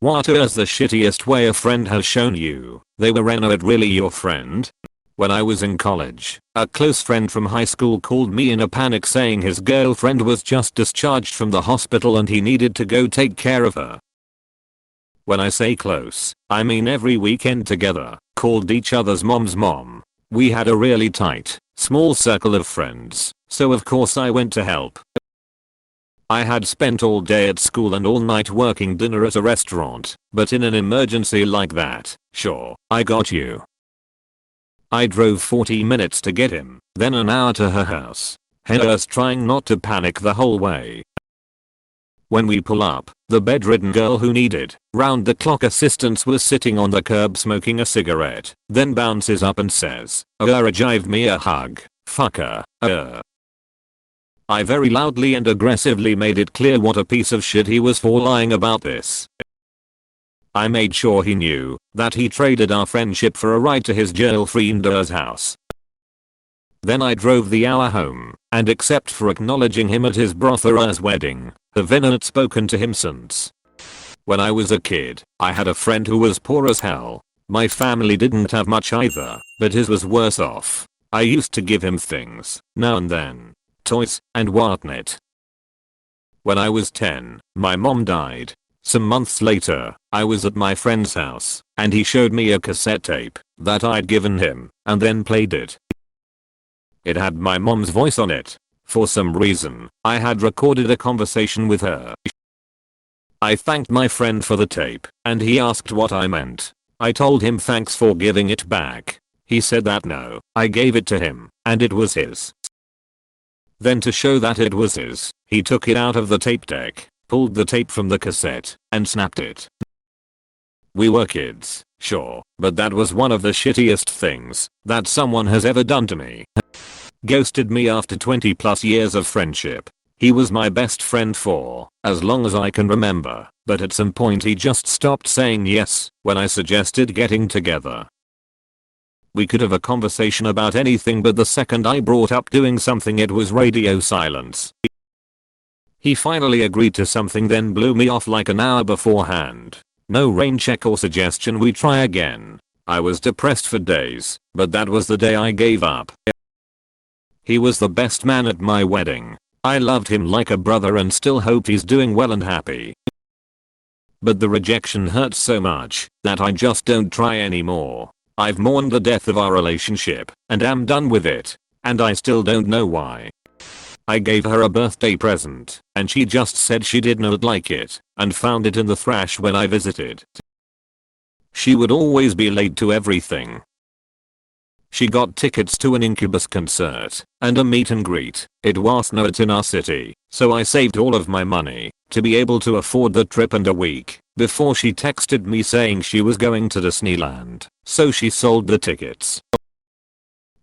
What is the shittiest way a friend has shown you they were not really your friend? When I was in college, a close friend from high school called me in a panic saying his girlfriend was just discharged from the hospital and he needed to go take care of her. When I say close, I mean every weekend together, called each other's mom's mom. We had a really tight, small circle of friends, so of course I went to help. I had spent all day at school and all night working dinner at a restaurant, but in an emergency like that, sure, I got you. I drove 40 minutes to get him, then an hour to her house. Hence trying not to panic the whole way. When we pull up, the bedridden girl who needed round-the-clock assistance was sitting on the curb smoking a cigarette, then bounces up and says, "Give me a hug, fucker, I very loudly and aggressively made it clear what a piece of shit he was for lying about this. I made sure he knew that he traded our friendship for a ride to his girlfriend's house. Then I drove the hour home, and except for acknowledging him at his brother's wedding, have not spoken to him since. When I was a kid, I had a friend who was poor as hell. My family didn't have much either, but his was worse off. I used to give him things, now and then. Toys, and whatnot. When I was 10, my mom died. Some months later, I was at my friend's house, and he showed me a cassette tape that I'd given him, and then played it. It had my mom's voice on it. For some reason, I had recorded a conversation with her. I thanked my friend for the tape, and he asked what I meant. I told him thanks for giving it back. He said that no, I gave it to him, and it was his. Then to show that it was his, he took it out of the tape deck, pulled the tape from the cassette, and snapped it. We were kids, sure, but that was one of the shittiest things that someone has ever done to me. Ghosted me after 20 plus years of friendship. He was my best friend for as long as I can remember, but at some point he just stopped saying yes when I suggested getting together. We could have a conversation about anything, but the second I brought up doing something it was radio silence. He finally agreed to something, then blew me off like an hour beforehand. No rain check or suggestion we try again. I was depressed for days, but that was the day I gave up. He was the best man at my wedding. I loved him like a brother and still hope he's doing well and happy. But the rejection hurts so much that I just don't try anymore. I've mourned the death of our relationship and am done with it, and I still don't know why. I gave her a birthday present and she just said she did not like it and found it in the trash when I visited. She would always be late to everything. She got tickets to an Incubus concert and a meet and greet. It was not in our city, so I saved all of my money to be able to afford the trip, and a week before she texted me saying she was going to Disneyland, so she sold the tickets.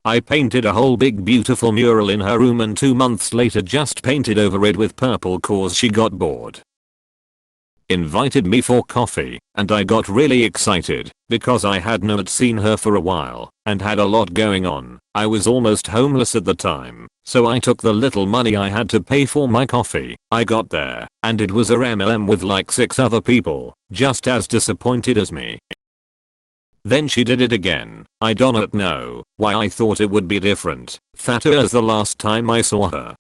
I painted a whole big beautiful mural in her room and 2 months later just painted over it with purple cause she got bored. Invited me for coffee, and I got really excited because I had not seen her for a while and had a lot going on. I was almost homeless at the time, so I took the little money I had to pay for my coffee. I got there, and it was a MLM with like 6 other people, just as disappointed as me. Then she did it again. I do not know why I thought it would be different, fatter as the last time I saw her.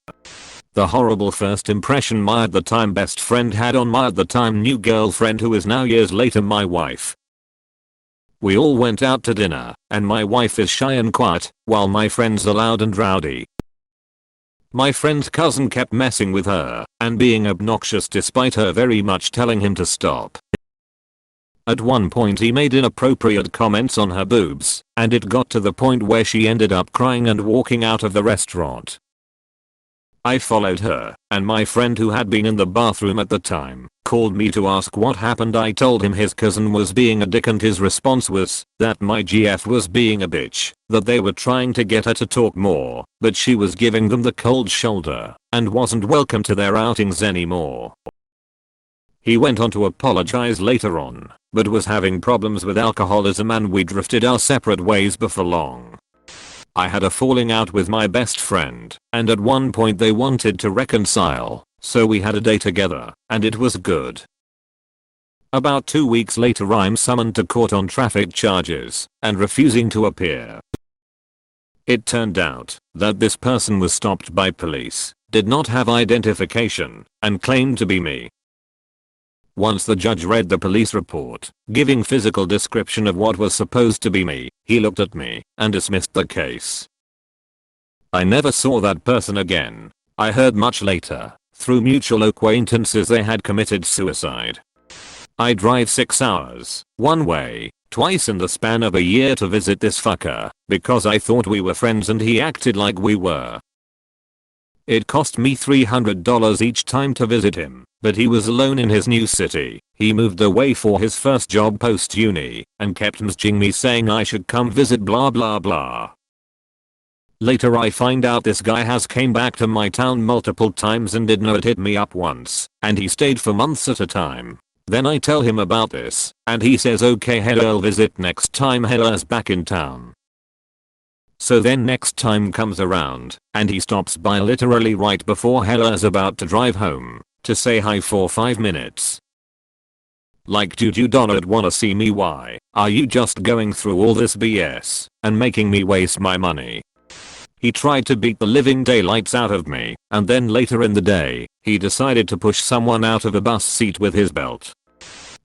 The horrible first impression my at the time best friend had on my at the time new girlfriend, who is now years later my wife. We all went out to dinner, and my wife is shy and quiet, while my friends are loud and rowdy. My friend's cousin kept messing with her and being obnoxious despite her very much telling him to stop. At one point he made inappropriate comments on her boobs, and it got to the point where she ended up crying and walking out of the restaurant. I followed her, and my friend, who had been in the bathroom at the time, called me to ask what happened. I told him his cousin was being a dick, and his response was that my GF was being a bitch, that they were trying to get her to talk more, but she was giving them the cold shoulder and wasn't welcome to their outings anymore. He went on to apologize later on, but was having problems with alcoholism and we drifted our separate ways before long. I had a falling out with my best friend, and at one point they wanted to reconcile, so we had a day together, and it was good. About 2 weeks later I'm summoned to court on traffic charges and refusing to appear. It turned out that this person was stopped by police, did not have identification, and claimed to be me. Once the judge read the police report, giving physical description of what was supposed to be me, he looked at me and dismissed the case. I never saw that person again. I heard much later, through mutual acquaintances, they had committed suicide. I drive 6 hours, one way, twice in the span of a year to visit this fucker, because I thought we were friends and he acted like we were. It cost me $300 each time to visit him, but he was alone in his new city. He moved away for his first job post-uni, and kept messaging me saying I should come visit blah blah blah. Later I find out this guy has came back to my town multiple times and did not hit me up once, and he stayed for months at a time. Then I tell him about this, and he says okay I'll visit next time Hella's back in town. So then next time comes around, and he stops by literally right before Hella's about to drive home, to say hi for 5 minutes. Like dude, you don't wanna see me? Why are you just going through all this BS and making me waste my money? He tried to beat the living daylights out of me, and then later in the day, he decided to push someone out of a bus seat with his belt.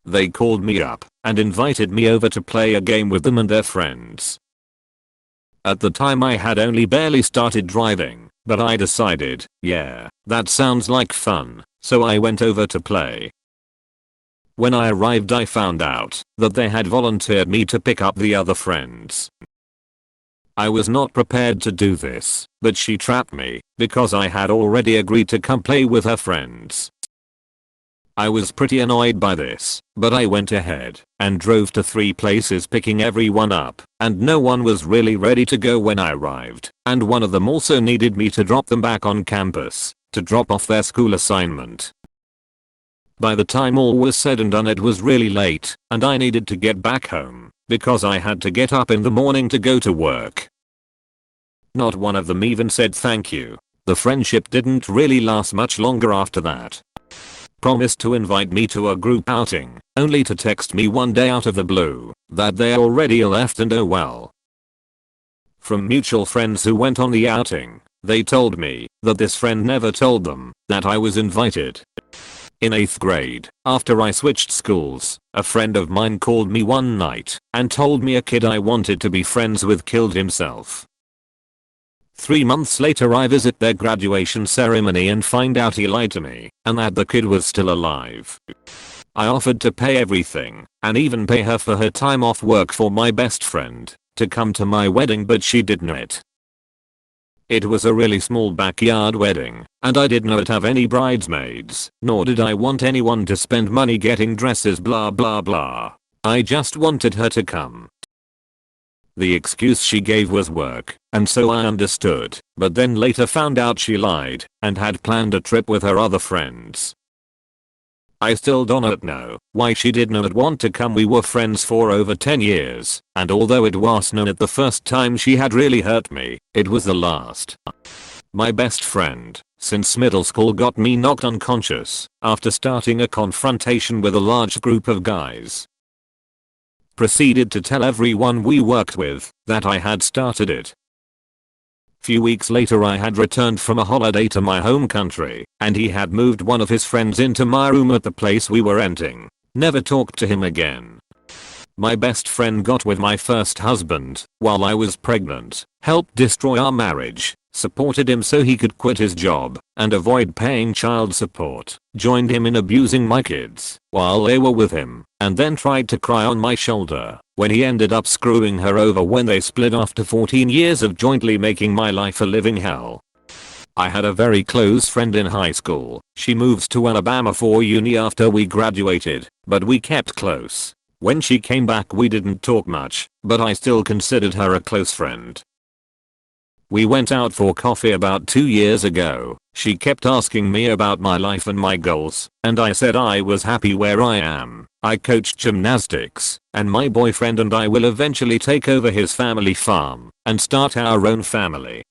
They called me up and invited me over to play a game with them and their friends. At the time I had only barely started driving, but I decided, yeah, that sounds like fun, so I went over to play. When I arrived I found out that they had volunteered me to pick up the other friends. I was not prepared to do this, but she trapped me because I had already agreed to come play with her friends. I was pretty annoyed by this, but I went ahead and drove to 3 places picking everyone up, and no one was really ready to go when I arrived, and one of them also needed me to drop them back on campus to drop off their school assignment. By the time all was said and done it was really late, and I needed to get back home because I had to get up in the morning to go to work. Not one of them even said thank you. The friendship didn't really last much longer after that. Promised to invite me to a group outing, only to text me one day out of the blue that they already left and oh well. From mutual friends who went on the outing, they told me that this friend never told them that I was invited. In 8th grade, after I switched schools, a friend of mine called me one night and told me a kid I wanted to be friends with killed himself. 3 months later I visit their graduation ceremony and find out he lied to me and that the kid was still alive. I offered to pay everything and even pay her for her time off work for my best friend to come to my wedding, but she did not. It was a really small backyard wedding and I did not have any bridesmaids, nor did I want anyone to spend money getting dresses blah blah blah. I just wanted her to come. The excuse she gave was work, and so I understood, but then later found out she lied and had planned a trip with her other friends. I still don't know why she did not want to come. We were friends for over 10 years, and although it was known at the first time she had really hurt me, it was the last. My best friend since middle school got me knocked unconscious after starting a confrontation with a large group of guys. Proceeded to tell everyone we worked with that I had started it. Few weeks later I had returned from a holiday to my home country, and he had moved one of his friends into my room at the place we were renting. Never talked to him again. My best friend got with my first husband while I was pregnant, helped destroy our marriage, supported him so he could quit his job and avoid paying child support, joined him in abusing my kids while they were with him, and then tried to cry on my shoulder when he ended up screwing her over when they split after 14 years of jointly making my life a living hell. I had a very close friend in high school. She moved to Alabama for uni after we graduated, but we kept close. When she came back we didn't talk much, but I still considered her a close friend. We went out for coffee about 2 years ago. She kept asking me about my life and my goals, and I said I was happy where I am. I coached gymnastics, and my boyfriend and I will eventually take over his family farm and start our own family.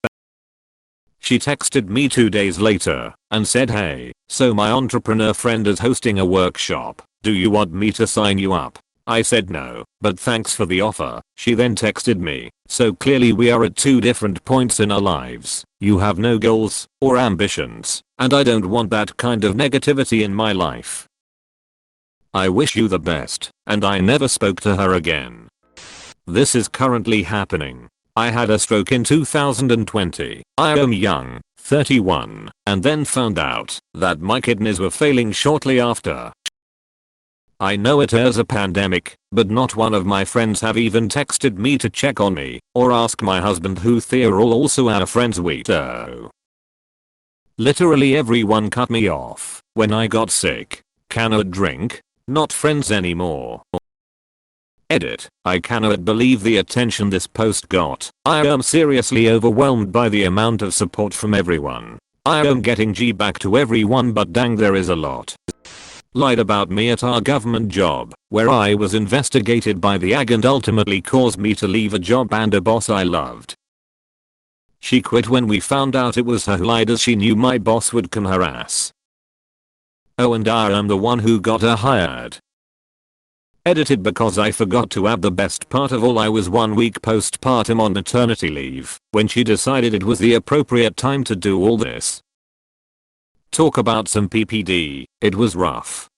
She texted me 2 days later and said, hey, so my entrepreneur friend is hosting a workshop. Do you want me to sign you up? I said no, but thanks for the offer. She then texted me, so clearly we are at two different points in our lives. You have no goals or ambitions, and I don't want that kind of negativity in my life. I wish you the best, and I never spoke to her again. This is currently happening. I had a stroke in 2020. I am young, 31, and then found out that my kidneys were failing shortly after. I know it is a pandemic, but not one of my friends have even texted me to check on me or ask my husband who they're all also our friends we know. Literally everyone cut me off when I got sick. Cannot drink, not friends anymore. Edit. I cannot believe the attention this post got. I am seriously overwhelmed by the amount of support from everyone. I am getting G back to everyone, but dang, there is a lot. Lied about me at our government job, where I was investigated by the AG and ultimately caused me to leave a job and a boss I loved. She quit when we found out it was her who lied, as she knew my boss would come her ass. Oh, and I am the one who got her hired. Edited because I forgot to add the best part of all. I was 1 week postpartum on maternity leave when she decided it was the appropriate time to do all this. Talk about some PPD, it was rough.